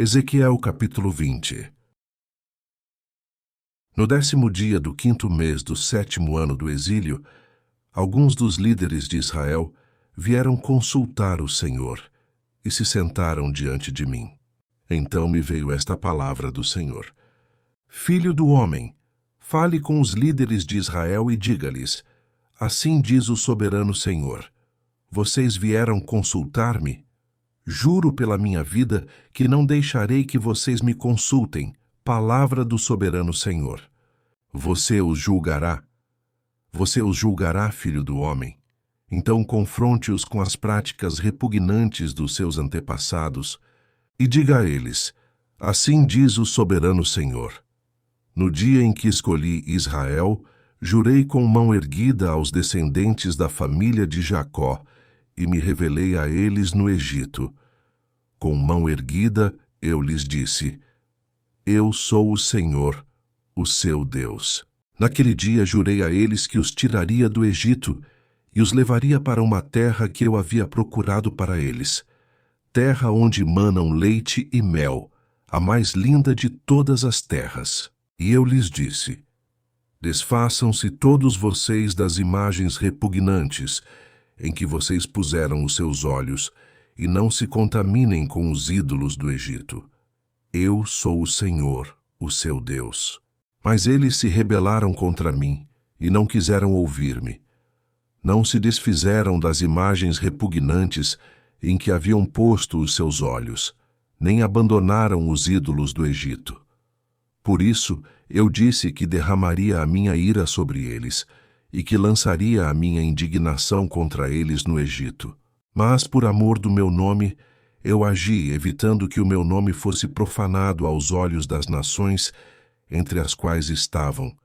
Ezequiel capítulo 20. No 10º dia do 5º mês do 7º ano do exílio, alguns dos líderes de Israel vieram consultar o Senhor e se sentaram diante de mim. Então me veio esta palavra do Senhor: Filho do homem, fale com os líderes de Israel e diga-lhes: assim diz o soberano Senhor, vocês vieram consultar-me? Juro pela minha vida que não deixarei que vocês me consultem. Palavra do soberano Senhor. Você os julgará? Você os julgará, filho do homem? Então confronte-os com as práticas repugnantes dos seus antepassados e diga a eles: assim diz o soberano Senhor. No dia em que escolhi Israel, jurei com mão erguida aos descendentes da família de Jacó e me revelei a eles no Egito. Com mão erguida, eu lhes disse: eu sou o Senhor, o seu Deus. Naquele dia jurei a eles que os tiraria do Egito e os levaria para uma terra que eu havia procurado para eles, terra onde manam leite e mel, a mais linda de todas as terras. E eu lhes disse: desfaçam-se todos vocês das imagens repugnantes em que vocês puseram os seus olhos e não se contaminem com os ídolos do Egito. Eu sou o Senhor, o seu Deus. Mas eles se rebelaram contra mim e não quiseram ouvir-me. Não se desfizeram das imagens repugnantes em que haviam posto os seus olhos, nem abandonaram os ídolos do Egito. Por isso, eu disse que derramaria a minha ira sobre eles e que lançaria a minha indignação contra eles no Egito. Mas, por amor do meu nome, eu agi, evitando que o meu nome fosse profanado aos olhos das nações entre as quais estavam,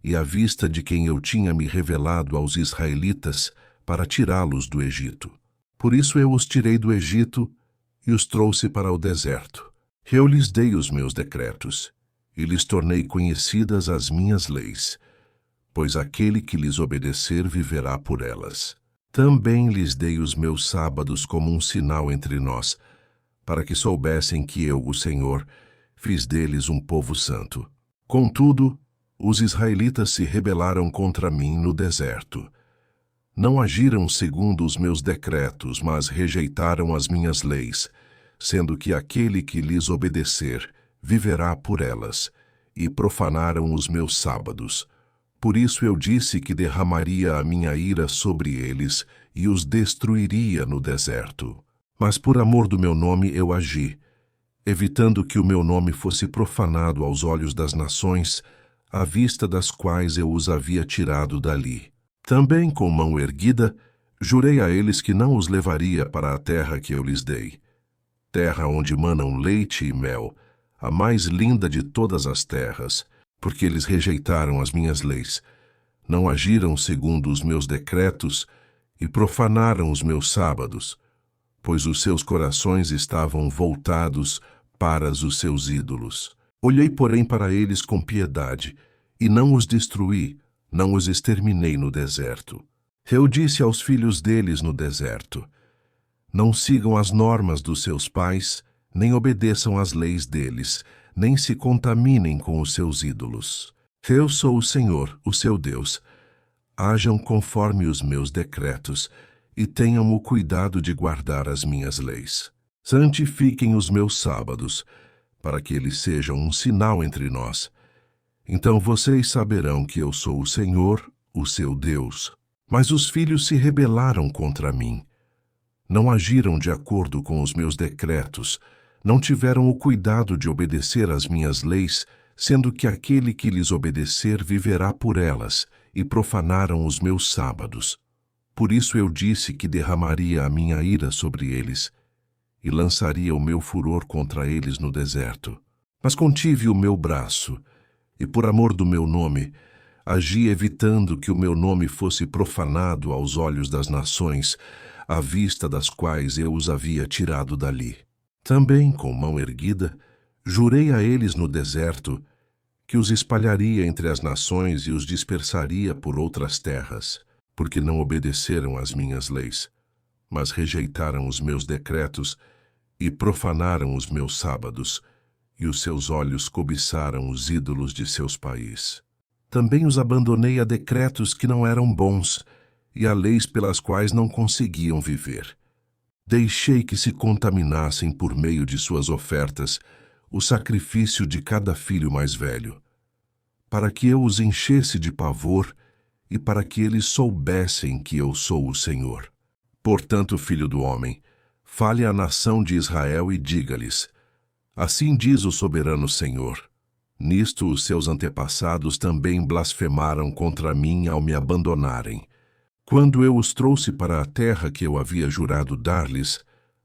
e à vista de quem eu tinha me revelado aos israelitas para tirá-los do Egito. Por isso eu os tirei do Egito e os trouxe para o deserto. Eu lhes dei os meus decretos, e lhes tornei conhecidas as minhas leis, pois aquele que lhes obedecer viverá por elas. Também lhes dei os meus sábados como um sinal entre nós, para que soubessem que eu, o Senhor, fiz deles um povo santo. Contudo, os israelitas se rebelaram contra mim no deserto. Não agiram segundo os meus decretos, mas rejeitaram as minhas leis, sendo que aquele que lhes obedecer viverá por elas, e profanaram os meus sábados. Por isso eu disse que derramaria a minha ira sobre eles e os destruiria no deserto. Mas por amor do meu nome eu agi, evitando que o meu nome fosse profanado aos olhos das nações, à vista das quais eu os havia tirado dali. Também com mão erguida, jurei a eles que não os levaria para a terra que eu lhes dei, terra onde manam leite e mel, a mais linda de todas as terras, porque eles rejeitaram as minhas leis, não agiram segundo os meus decretos e profanaram os meus sábados, pois os seus corações estavam voltados para os seus ídolos. Olhei, porém, para eles com piedade, e não os destruí, não os exterminei no deserto. Eu disse aos filhos deles no deserto: não sigam as normas dos seus pais, nem obedeçam às leis deles, nem se contaminem com os seus ídolos. Eu sou o Senhor, o seu Deus. Hajam conforme os meus decretos, e tenham o cuidado de guardar as minhas leis. Santifiquem os meus sábados, para que eles sejam um sinal entre nós. Então vocês saberão que eu sou o Senhor, o seu Deus. Mas os filhos se rebelaram contra mim. Não agiram de acordo com os meus decretos, não tiveram o cuidado de obedecer às minhas leis, sendo que aquele que lhes obedecer viverá por elas, e profanaram os meus sábados. Por isso eu disse que derramaria a minha ira sobre eles, e lançaria o meu furor contra eles no deserto. Mas contive o meu braço, e por amor do meu nome, agi evitando que o meu nome fosse profanado aos olhos das nações, à vista das quais eu os havia tirado dali. Também, com mão erguida, jurei a eles no deserto que os espalharia entre as nações e os dispersaria por outras terras, porque não obedeceram às minhas leis, mas rejeitaram os meus decretos e profanaram os meus sábados, e os seus olhos cobiçaram os ídolos de seus países. Também os abandonei a decretos que não eram bons, e a leis pelas quais não conseguiam viver. Deixei que se contaminassem por meio de suas ofertas o sacrifício de cada filho mais velho, para que eu os enchesse de pavor e para que eles soubessem que eu sou o Senhor. Portanto, filho do homem, fale à nação de Israel e diga-lhes: assim diz o soberano Senhor. Nisto os seus antepassados também blasfemaram contra mim ao me abandonarem. Quando eu os trouxe para a terra que eu havia jurado dar-lhes,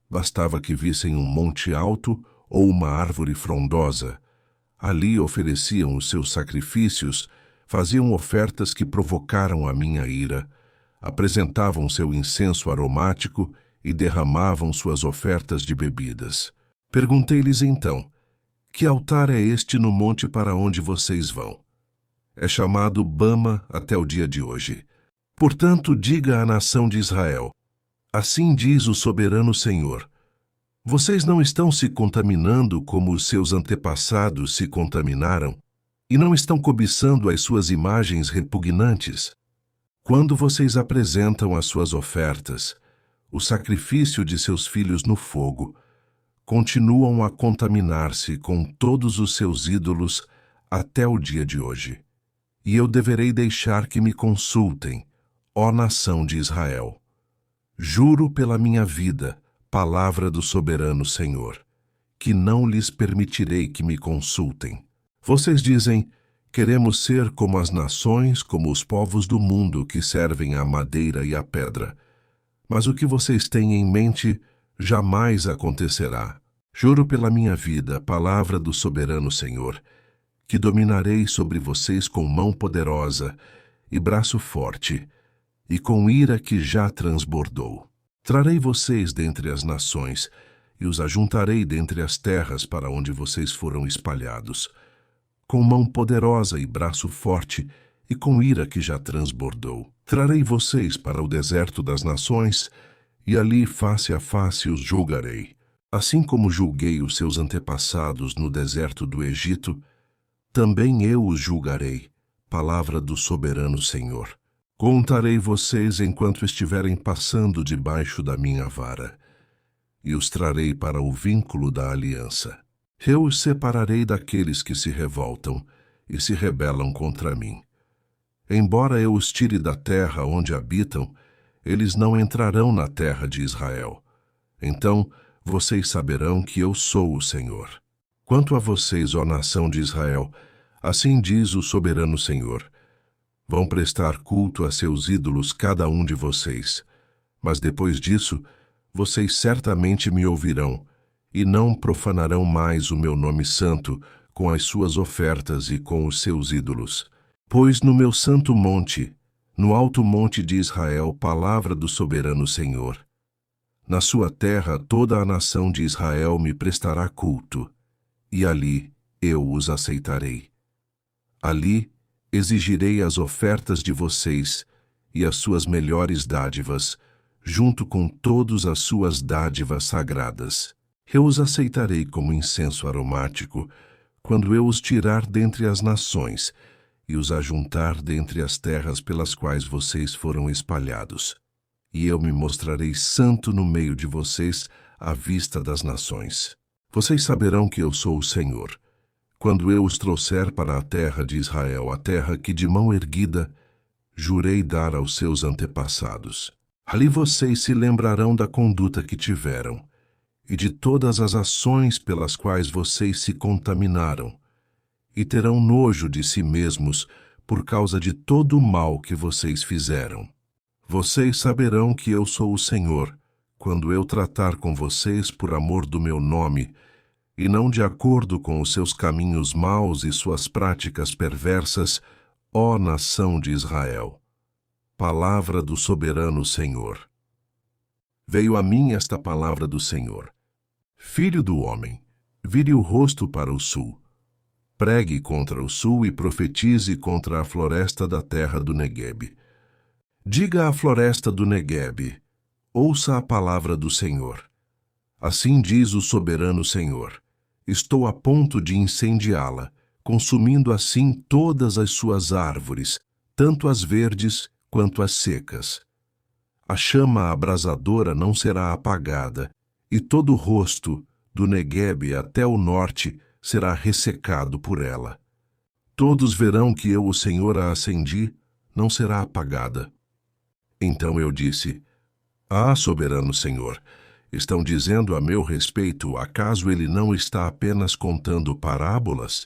bastava que vissem um monte alto ou uma árvore frondosa. Ali ofereciam os seus sacrifícios, faziam ofertas que provocaram a minha ira, apresentavam seu incenso aromático e derramavam suas ofertas de bebidas. Perguntei-lhes então: que altar é este no monte para onde vocês vão? É chamado Bama até o dia de hoje. Portanto, diga à nação de Israel: assim diz o soberano Senhor: vocês não estão se contaminando como os seus antepassados se contaminaram, e não estão cobiçando as suas imagens repugnantes. Quando vocês apresentam as suas ofertas, o sacrifício de seus filhos no fogo, continuam a contaminar-se com todos os seus ídolos até o dia de hoje. E eu deverei deixar que me consultem, ó nação de Israel. Juro pela minha vida, palavra do soberano Senhor, que não lhes permitirei que me consultem. Vocês dizem: queremos ser como as nações, como os povos do mundo que servem à madeira e à pedra. Mas o que vocês têm em mente jamais acontecerá. Juro pela minha vida, palavra do soberano Senhor, que dominarei sobre vocês com mão poderosa e braço forte, e com ira que já transbordou. Trarei vocês dentre as nações, e os ajuntarei dentre as terras para onde vocês foram espalhados, com mão poderosa e braço forte, e com ira que já transbordou. Trarei vocês para o deserto das nações, e ali face a face os julgarei. Assim como julguei os seus antepassados no deserto do Egito, também eu os julgarei, palavra do soberano Senhor. Contarei vocês enquanto estiverem passando debaixo da minha vara, e os trarei para o vínculo da aliança. Eu os separarei daqueles que se revoltam e se rebelam contra mim. Embora eu os tire da terra onde habitam, eles não entrarão na terra de Israel. Então vocês saberão que eu sou o Senhor. Quanto a vocês, ó nação de Israel, assim diz o soberano Senhor: vão prestar culto a seus ídolos cada um de vocês, mas depois disso, vocês certamente me ouvirão, e não profanarão mais o meu nome santo com as suas ofertas e com os seus ídolos. Pois no meu santo monte, no alto monte de Israel, palavra do soberano Senhor, na sua terra toda a nação de Israel me prestará culto, e ali eu os aceitarei. Ali exigirei as ofertas de vocês e as suas melhores dádivas, junto com todas as suas dádivas sagradas. Eu os aceitarei como incenso aromático, quando eu os tirar dentre as nações e os ajuntar dentre as terras pelas quais vocês foram espalhados. E eu me mostrarei santo no meio de vocês à vista das nações. Vocês saberão que eu sou o Senhor, quando eu os trouxer para a terra de Israel, a terra que de mão erguida jurei dar aos seus antepassados. Ali vocês se lembrarão da conduta que tiveram e de todas as ações pelas quais vocês se contaminaram, e terão nojo de si mesmos por causa de todo o mal que vocês fizeram. Vocês saberão que eu sou o Senhor, quando eu tratar com vocês por amor do meu nome, e não de acordo com os seus caminhos maus e suas práticas perversas, ó nação de Israel. Palavra do soberano Senhor. Veio a mim esta palavra do Senhor. Filho do homem, vire o rosto para o sul. Pregue contra o sul e profetize contra a floresta da terra do Neguebe. Diga à floresta do Neguebe: ouça a palavra do Senhor. Assim diz o soberano Senhor: estou a ponto de incendiá-la, consumindo assim todas as suas árvores, tanto as verdes quanto as secas. A chama abrasadora não será apagada, e todo o rosto, do Neguebe até o norte, será ressecado por ela. Todos verão que eu, o Senhor, a acendi, não será apagada. Então eu disse: Ah, soberano Senhor, estão dizendo a meu respeito, acaso ele não está apenas contando parábolas?